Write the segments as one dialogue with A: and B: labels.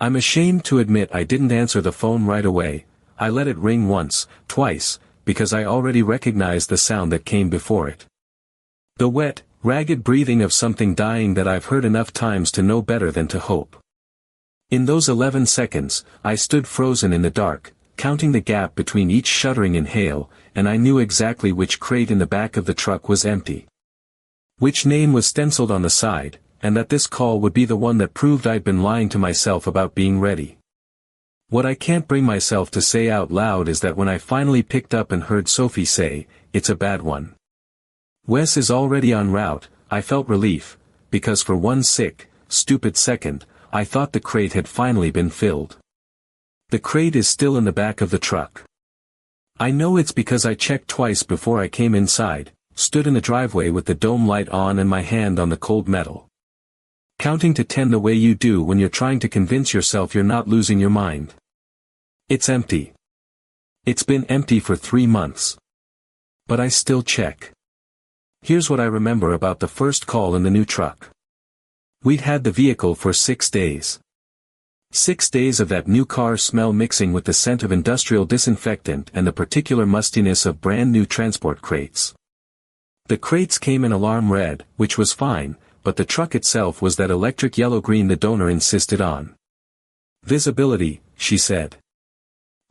A: I'm ashamed to admit I didn't answer the phone right away. I let it ring once, twice, because I already recognized the sound that came before it. The wet, ragged breathing of something dying that I've heard enough times to know better than to hope. In those 11 seconds, I stood frozen in the dark, counting the gap between each shuddering inhale, and I knew exactly which crate in the back of the truck was empty. Which name was stenciled on the side, and that this call would be the one that proved I'd been lying to myself about being ready. What I can't bring myself to say out loud is that when I finally picked up and heard Sophie say, "It's a bad one. Wes is already en route," I felt relief, because for one sick, stupid second, I thought the crate had finally been filled. The crate is still in the back of the truck. I know it's because I checked twice before I came inside, stood in the driveway with the dome light on and my hand on the cold metal. Counting to 10 the way you do when you're trying to convince yourself you're not losing your mind. It's empty. It's been empty for 3 months. But I still check. Here's what I remember about the first call in the new truck. We'd had the vehicle for 6 days. 6 days of that new car smell mixing with the scent of industrial disinfectant and the particular mustiness of brand new transport crates. The crates came in alarm red, which was fine, but the truck itself was that electric yellow-green the donor insisted on. "Visibility," she said.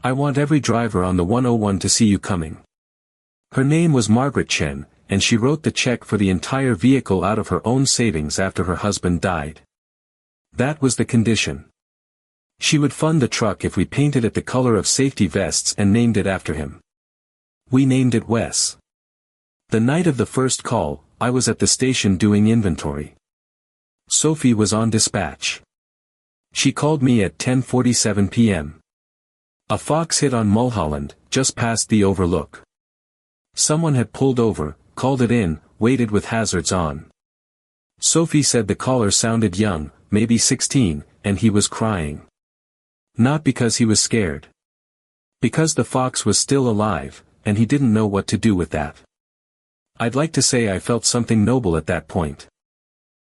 A: "I want every driver on the 101 to see you coming." Her name was Margaret Chen, and she wrote the check for the entire vehicle out of her own savings after her husband died. That was the condition. She would fund the truck if we painted it the color of safety vests and named it after him. We named it Wes. The night of the first call, I was at the station doing inventory. Sophie was on dispatch. She called me at 10:47 p.m. A fox hit on Mulholland, just past the overlook. Someone had pulled over, called it in, waited with hazards on. Sophie said the caller sounded young, maybe 16, and he was crying. Not because he was scared. Because the fox was still alive, and he didn't know what to do with that. I'd like to say I felt something noble at that point.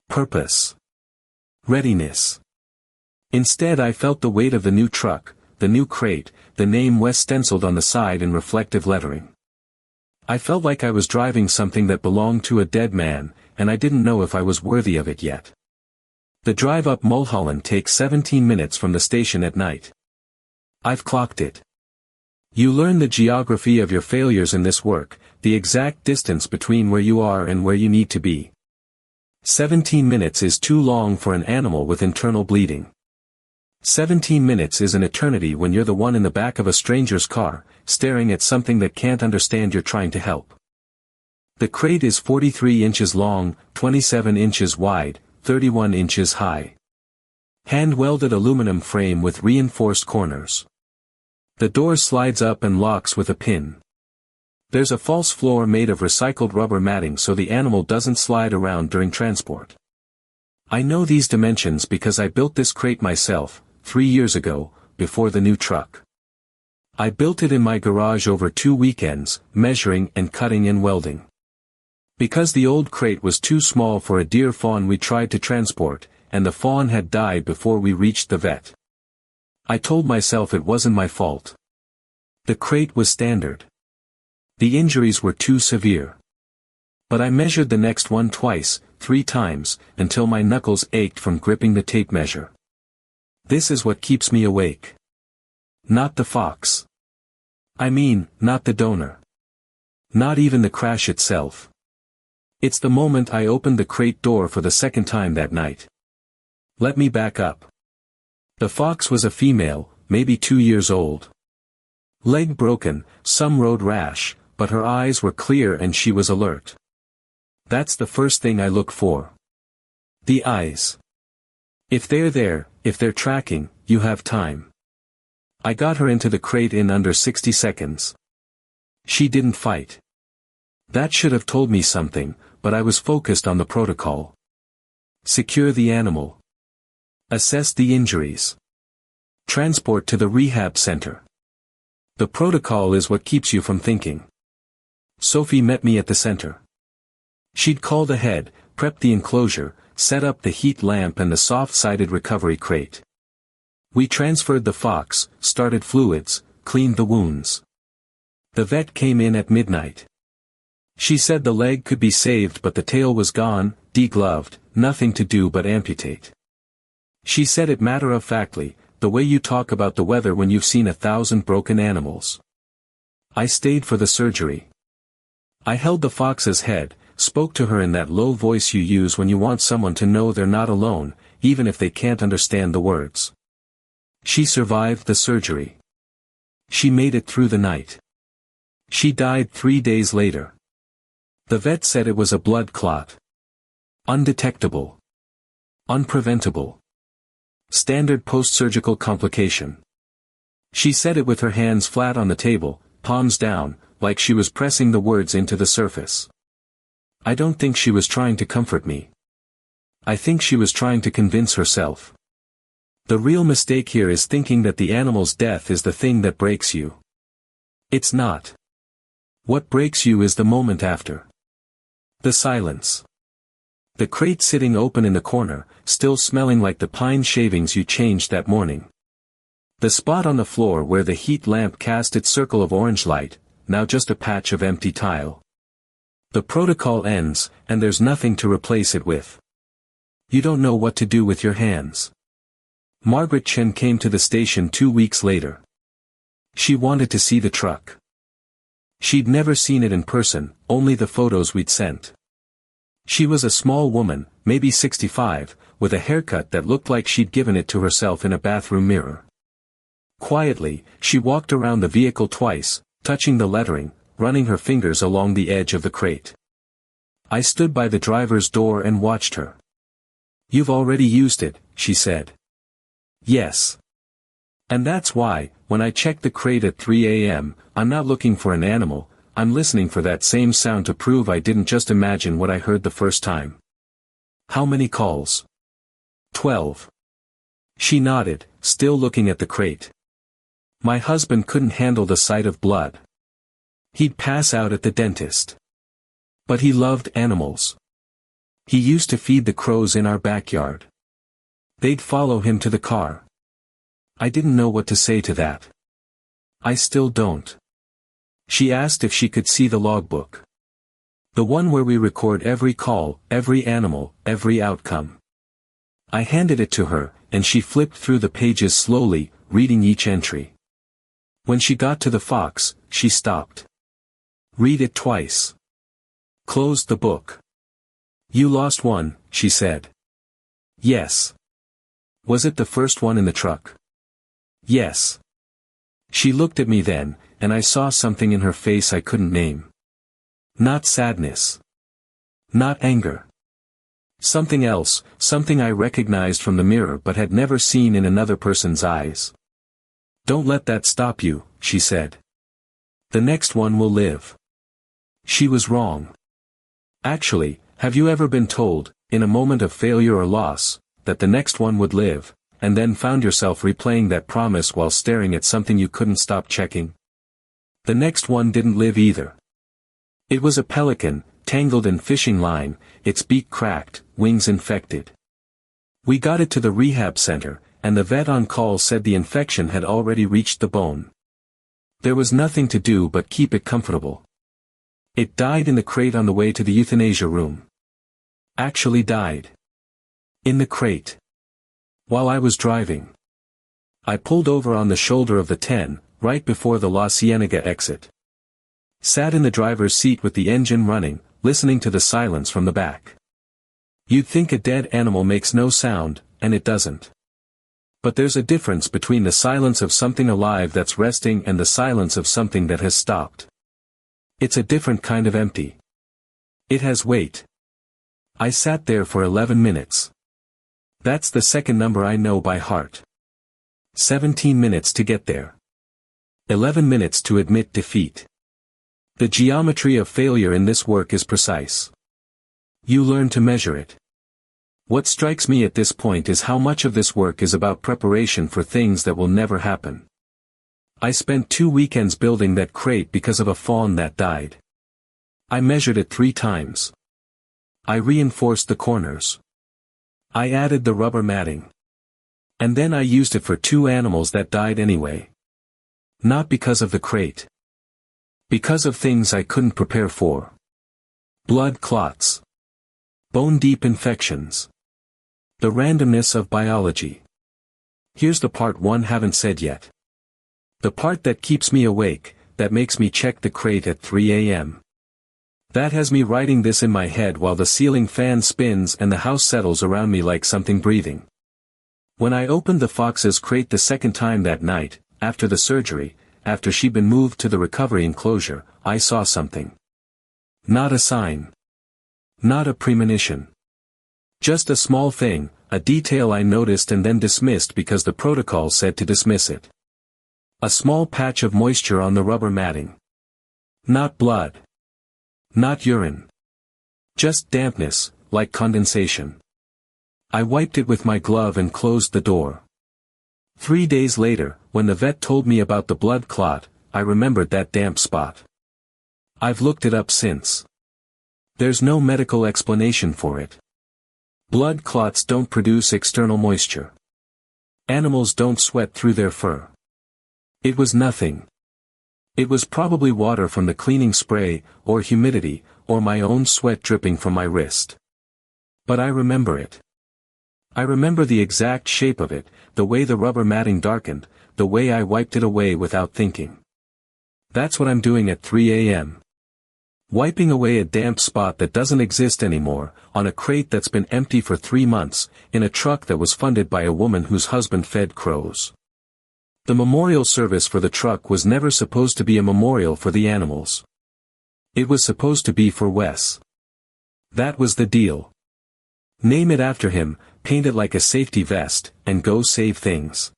A: Purpose. Readiness. Instead I felt the weight of the new truck, the new crate, the name Wes stenciled on the side in reflective lettering. I felt like I was driving something that belonged to a dead man, and I didn't know if I was worthy of it yet. The drive up Mulholland takes 17 minutes from the station at night. I've clocked it. You learn the geography of your failures in this work, the exact distance between where you are and where you need to be. 17 minutes is too long for an animal with internal bleeding. 17 minutes is an eternity when you're the one in the back of a stranger's car, staring at something that can't understand you're trying to help. The crate is 43 inches long, 27 inches wide, 31 inches high. Hand-welded aluminum frame with reinforced corners. The door slides up and locks with a pin. There's a false floor made of recycled rubber matting so the animal doesn't slide around during transport. I know these dimensions because I built this crate myself, 3 years ago, before the new truck. I built it in my garage over 2 weekends, measuring and cutting and welding. Because the old crate was too small for a deer fawn we tried to transport, and the fawn had died before we reached the vet. I told myself it wasn't my fault. The crate was standard. The injuries were too severe. But I measured the next one twice, 3 times, until my knuckles ached from gripping the tape measure. This is what keeps me awake. Not the fox. I mean, not the donor. Not even the crash itself. It's the moment I opened the crate door for the second time that night. Let me back up. The fox was a female, maybe 2 years old. Leg broken, some road rash, but her eyes were clear and she was alert. That's the first thing I look for. The eyes. If they're there, if they're tracking, you have time. I got her into the crate in under 60 seconds. She didn't fight. That should have told me something, but I was focused on the protocol. Secure the animal. Assess the injuries. Transport to the rehab center. The protocol is what keeps you from thinking. Sophie met me at the center. She'd called ahead, prepped the enclosure, set up the heat lamp and the soft-sided recovery crate. We transferred the fox, started fluids, cleaned the wounds. The vet came in at midnight. She said the leg could be saved but the tail was gone, degloved, nothing to do but amputate. She said it matter-of-factly, the way you talk about the weather when you've seen 1,000 broken animals. I stayed for the surgery. I held the fox's head, spoke to her in that low voice you use when you want someone to know they're not alone, even if they can't understand the words. She survived the surgery. She made it through the night. She died 3 days later. The vet said it was a blood clot. Undetectable. Unpreventable. Standard post-surgical complication. She said it with her hands flat on the table, palms down, like she was pressing the words into the surface. I don't think she was trying to comfort me. I think she was trying to convince herself. The real mistake here is thinking that the animal's death is the thing that breaks you. It's not. What breaks you is the moment after. The silence. The crate sitting open in the corner, still smelling like the pine shavings you changed that morning. The spot on the floor where the heat lamp cast its circle of orange light, now just a patch of empty tile. The protocol ends, and there's nothing to replace it with. You don't know what to do with your hands. Margaret Chen came to the station 2 weeks later. She wanted to see the truck. She'd never seen it in person, only the photos we'd sent. She was a small woman, maybe 65, with a haircut that looked like she'd given it to herself in a bathroom mirror. Quietly, she walked around the vehicle twice, touching the lettering, running her fingers along the edge of the crate. I stood by the driver's door and watched her. "You've already used it," she said. "Yes. And that's why, when I checked the crate at 3 a.m., I'm not looking for an animal, I'm listening for that same sound to prove I didn't just imagine what I heard the first time." "How many calls?" 12. She nodded, still looking at the crate. "My husband couldn't handle the sight of blood. He'd pass out at the dentist. But he loved animals. He used to feed the crows in our backyard. They'd follow him to the car." I didn't know what to say to that. I still don't. She asked if she could see the logbook. The one where we record every call, every animal, every outcome. I handed it to her, and she flipped through the pages slowly, reading each entry. When she got to the fox, she stopped. "Read it twice." Closed the book. "You lost one," she said. "Yes." "Was it the first one in the truck?" "Yes." She looked at me then, and I saw something in her face I couldn't name. Not sadness. Not anger. Something else, something I recognized from the mirror but had never seen in another person's eyes. "Don't let that stop you," she said. "The next one will live." She was wrong. Actually, have you ever been told, in a moment of failure or loss, that the next one would live, and then found yourself replaying that promise while staring at something you couldn't stop checking? The next one didn't live either. It was a pelican, tangled in fishing line, its beak cracked, wings infected. We got it to the rehab center, and the vet on call said the infection had already reached the bone. There was nothing to do but keep it comfortable. It died in the crate on the way to the euthanasia room. Actually died. In the crate. While I was driving. I pulled over on the shoulder of the 10, right before the La Cienega exit. Sat in the driver's seat with the engine running, listening to the silence from the back. You'd think a dead animal makes no sound, and it doesn't. But there's a difference between the silence of something alive that's resting and the silence of something that has stopped. It's a different kind of empty. It has weight. I sat there for 11 minutes. That's the second number I know by heart. 17 minutes to get there. 11 minutes to admit defeat. The geometry of failure in this work is precise. You learn to measure it. What strikes me at this point is how much of this work is about preparation for things that will never happen. I spent 2 weekends building that crate because of a fawn that died. I measured it 3 times. I reinforced the corners. I added the rubber matting. And then I used it for 2 animals that died anyway. Not because of the crate. Because of things I couldn't prepare for. Blood clots. Bone-deep infections. The randomness of biology. Here's the part one haven't said yet. The part that keeps me awake, that makes me check the crate at 3 a.m. That has me writing this in my head while the ceiling fan spins and the house settles around me like something breathing. When I opened the fox's crate the second time that night, after the surgery, after she'd been moved to the recovery enclosure, I saw something. Not a sign. Not a premonition. Just a small thing, a detail I noticed and then dismissed because the protocol said to dismiss it. A small patch of moisture on the rubber matting. Not blood. Not urine. Just dampness, like condensation. I wiped it with my glove and closed the door. 3 days later, when the vet told me about the blood clot, I remembered that damp spot. I've looked it up since. There's no medical explanation for it. Blood clots don't produce external moisture. Animals don't sweat through their fur. It was nothing. It was probably water from the cleaning spray, or humidity, or my own sweat dripping from my wrist. But I remember it. I remember the exact shape of it, the way the rubber matting darkened, the way I wiped it away without thinking. That's what I'm doing at 3 a.m. Wiping away a damp spot that doesn't exist anymore, on a crate that's been empty for 3 months, in a truck that was funded by a woman whose husband fed crows. The memorial service for the truck was never supposed to be a memorial for the animals. It was supposed to be for Wes. That was the deal. Name it after him, paint it like a safety vest, and go save things.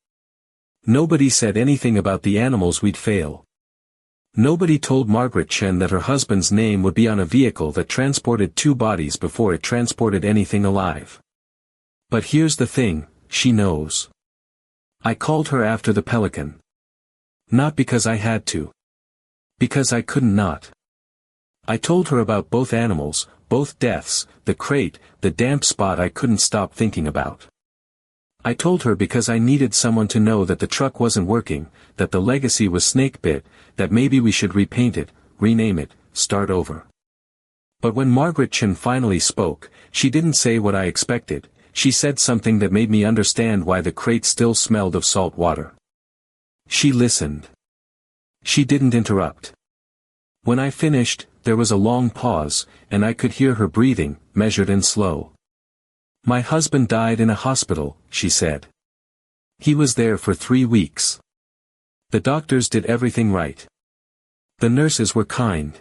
A: Nobody said anything about the animals we'd fail. Nobody told Margaret Chen that her husband's name would be on a vehicle that transported 2 bodies before it transported anything alive. But here's the thing, she knows. I called her after the pelican. Not because I had to. Because I couldn't not. I told her about both animals, both deaths, the crate, the damp spot I couldn't stop thinking about. I told her because I needed someone to know that the truck wasn't working, that the legacy was snake-bit, that maybe we should repaint it, rename it, start over. But when Margaret Chen finally spoke, she didn't say what I expected. She said something that made me understand why the crate still smelled of salt water. She listened. She didn't interrupt. When I finished, there was a long pause, and I could hear her breathing, measured and slow. My husband died in a hospital, she said. He was there for 3 weeks. The doctors did everything right. The nurses were kind.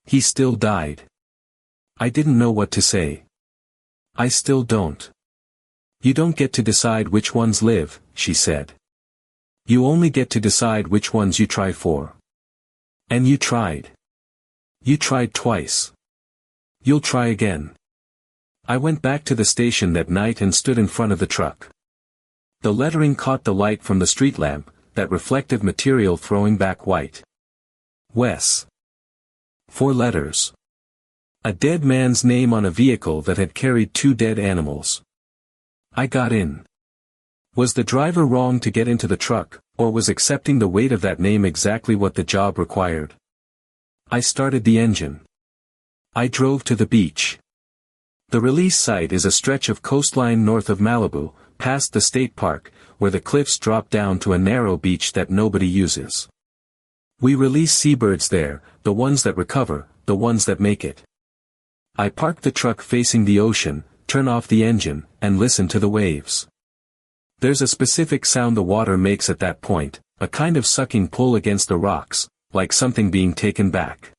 A: He still died. I didn't know what to say. I still don't. You don't get to decide which ones live, she said. You only get to decide which ones you try for. And you tried. You tried twice. You'll try again. I went back to the station that night and stood in front of the truck. The lettering caught the light from the street lamp, that reflective material throwing back white. Wes. 4 letters. A dead man's name on a vehicle that had carried 2 dead animals. I got in. Was the driver wrong to get into the truck, or was accepting the weight of that name exactly what the job required? I started the engine. I drove to the beach. The release site is a stretch of coastline north of Malibu, past the state park, where the cliffs drop down to a narrow beach that nobody uses. We release seabirds there, the ones that recover, the ones that make it. I park the truck facing the ocean, turn off the engine, and listen to the waves. There's a specific sound the water makes at that point, a kind of sucking pull against the rocks, like something being taken back.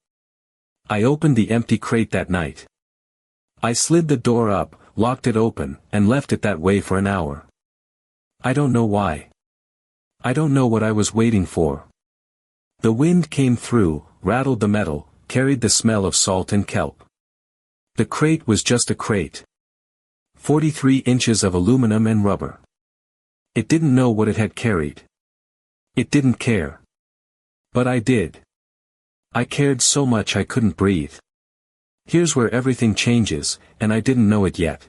A: I opened the empty crate that night. I slid the door up, locked it open, and left it that way for an hour. I don't know why. I don't know what I was waiting for. The wind came through, rattled the metal, carried the smell of salt and kelp. The crate was just a crate. 43 inches of aluminum and rubber. It didn't know what it had carried. It didn't care. But I did. I cared so much I couldn't breathe. Here's where everything changes, and I didn't know it yet.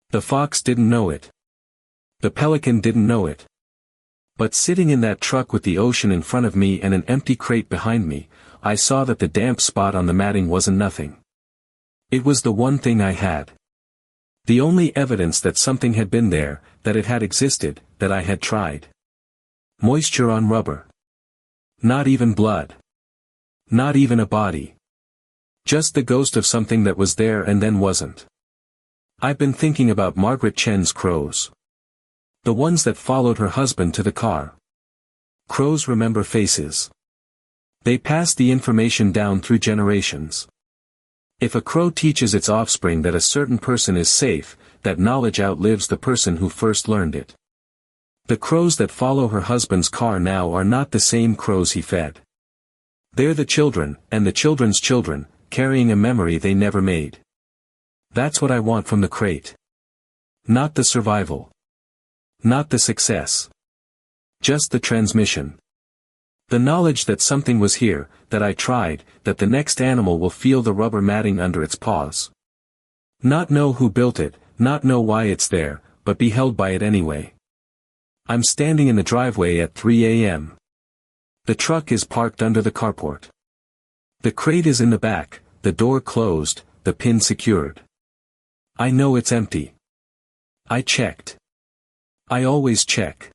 A: The fox didn't know it. The pelican didn't know it. But sitting in that truck with the ocean in front of me and an empty crate behind me, I saw that the damp spot on the matting wasn't nothing. It was the one thing I had. The only evidence that something had been there, that it had existed, that I had tried. Moisture on rubber. Not even blood. Not even a body. Just the ghost of something that was there and then wasn't. I've been thinking about Margaret Chen's crows. The ones that followed her husband to the car. Crows remember faces. They pass the information down through generations. If a crow teaches its offspring that a certain person is safe, that knowledge outlives the person who first learned it. The crows that follow her husband's car now are not the same crows he fed. They're the children, and the children's children, carrying a memory they never made. That's what I want from the crate. Not the survival. Not the success. Just the transmission. The knowledge that something was here, that I tried, that the next animal will feel the rubber matting under its paws. Not know who built it, not know why it's there, but be held by it anyway. I'm standing in the driveway at 3 a.m. The truck is parked under the carport. The crate is in the back, the door closed, the pin secured. I know it's empty. I checked. I always check.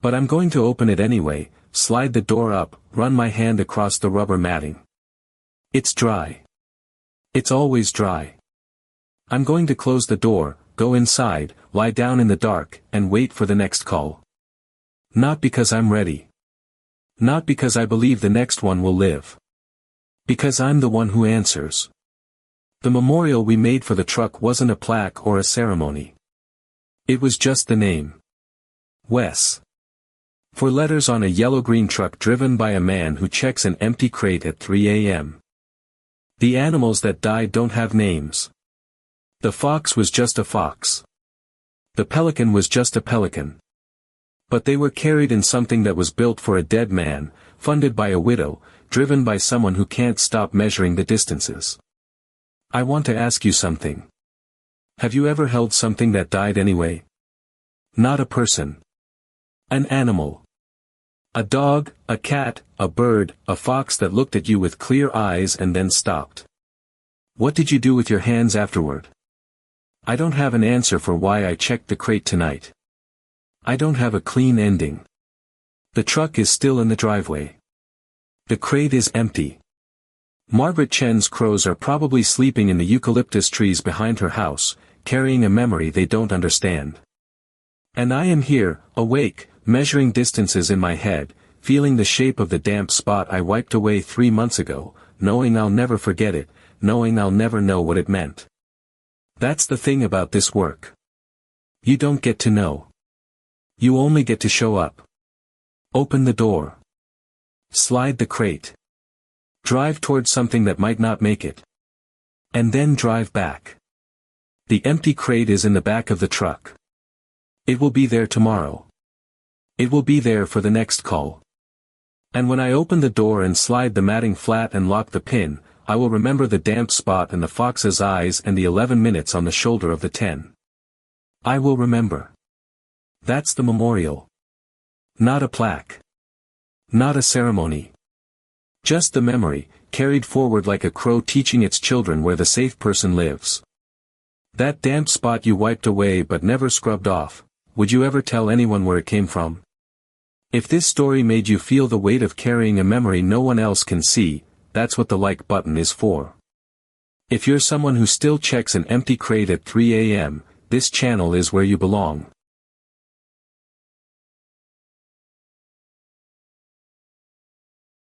A: But I'm going to open it anyway, slide the door up, run my hand across the rubber matting. It's dry. It's always dry. I'm going to close the door, go inside, lie down in the dark, and wait for the next call. Not because I'm ready. Not because I believe the next one will live. Because I'm the one who answers. The memorial we made for the truck wasn't a plaque or a ceremony. It was just the name. Wes. 4 letters on a yellow-green truck driven by a man who checks an empty crate at 3 a.m. The animals that died don't have names. The fox was just a fox. The pelican was just a pelican. But they were carried in something that was built for a dead man, funded by a widow, driven by someone who can't stop measuring the distances. I want to ask you something. Have you ever held something that died anyway? Not a person. An animal. A dog, a cat, a bird, a fox that looked at you with clear eyes and then stopped. What did you do with your hands afterward? I don't have an answer for why I checked the crate tonight. I don't have a clean ending. The truck is still in the driveway. The crate is empty. Margaret Chen's crows are probably sleeping in the eucalyptus trees behind her house, carrying a memory they don't understand. And I am here, awake, measuring distances in my head, feeling the shape of the damp spot I wiped away 3 months ago, knowing I'll never forget it, knowing I'll never know what it meant. That's the thing about this work. You don't get to know. You only get to show up. Open the door. Slide the crate. Drive towards something that might not make it. And then drive back. The empty crate is in the back of the truck. It will be there tomorrow. It will be there for the next call. And when I open the door and slide the matting flat and lock the pin, I will remember the damp spot and the fox's eyes and the 11 minutes on the shoulder of the 10. I will remember. That's the memorial. Not a plaque. Not a ceremony. Just the memory, carried forward like a crow teaching its children where the safe person lives. That damp spot you wiped away but never scrubbed off, would you ever tell anyone where it came from? If this story made you feel the weight of carrying a memory no one else can see, that's what the like button is for. If you're someone who still checks an empty crate at 3 a.m., this channel is where you belong.